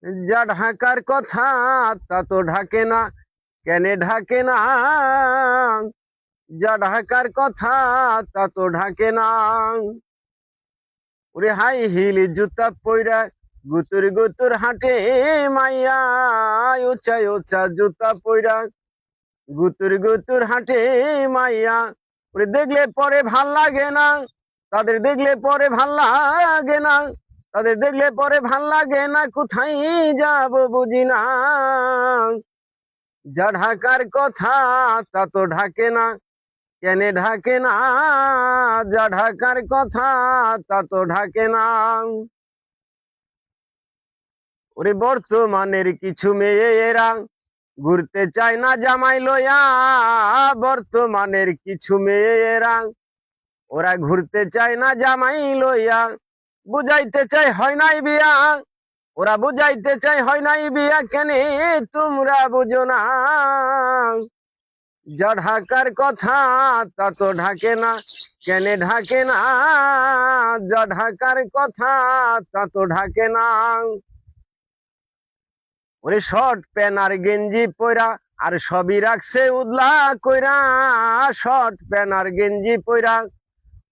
যা ঢাকার কথা তা তো ঢাকে না, কেন ঢাকে না? যা ঢাকার কথা তা তো ঢাকে না। ওরে হাই হিল জুতা পইরা গুতুর গুতুর হাঁটে মাইয়া, উঁচা উঁচা জুতা পইরা গুতুর গুতুর হাঁটে মাইয়া। ওরে দেখলে পরে ভাল লাগে না, তাদের দেখলে পরে ভাল লাগে না, তাদের দেখলে পরে ভাল লাগে না, কোথায় যাব বুঝি না। যা ঢাকার কথা তা তো ঢাকে না, কেন ঢাকে না? যা ঢাকার কথা তা তো ঢাকে না। ওরে বর্তমানের কিছু মেয়েরা ঘুরতে চায় না জামাই লইয়া, বর্তমানের কিছু মেয়েরা ওরা ঘুরতে চায় না জামাই লইয়া। বুঝাইতে চাই হয় নাই বিয়া, ওরা বুঝাইতে চাই হয় নাই বিয়া, কেন তোমরা বুঝো না? যা ঢাকার কথা তা তো ঢাকে না, কেন ঢাকে না? যা ঢাকার কথা তা তো ঢাকে না। ওরে শর্ট প্যান্ট আর গেঞ্জি পইরা আর সবই রাখছে উদলা কইরা, শর্ট প্যান্ট আর গেঞ্জি পইরা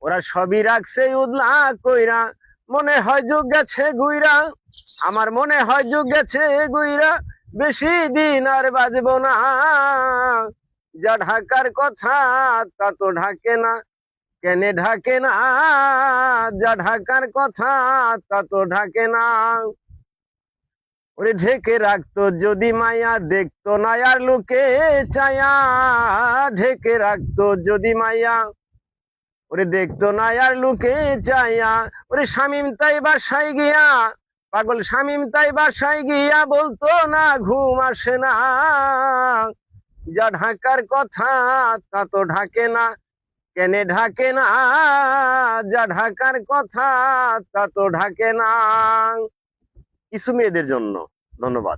ওরা সবই রাখছে উদলা কইরা। মনে হয় যুগ গেছে গুইরা, আমার মনে হয় যুগ গেছে গুইরা, বেশি দিন আর বাজবো না। যা ঢাকার কথা তা তো ঢাকে না, কেন ঢাকে না? যা ঢাকার কথা তা তো ঢাকে না। ওরে ঢেকে রাখতো যদি মায়া, দেখতো না আর লোকে চায়া, ঢেকে রাখতো যদি মায়া, ওরে দেখতো না আর লোকে চায়া। ওরে শামিম তাই বাসায় গিয়া, পাগল শামিম তাই বাসায় গিয়া বলতো না ঘুম আসে না। যা ঢাকার কথা তা তো ঢাকে না, কেন ঢাকে না? যা ঢাকার কথা তা তো ঢাকে না। কিছু মেয়েদের জন্য। ধন্যবাদ।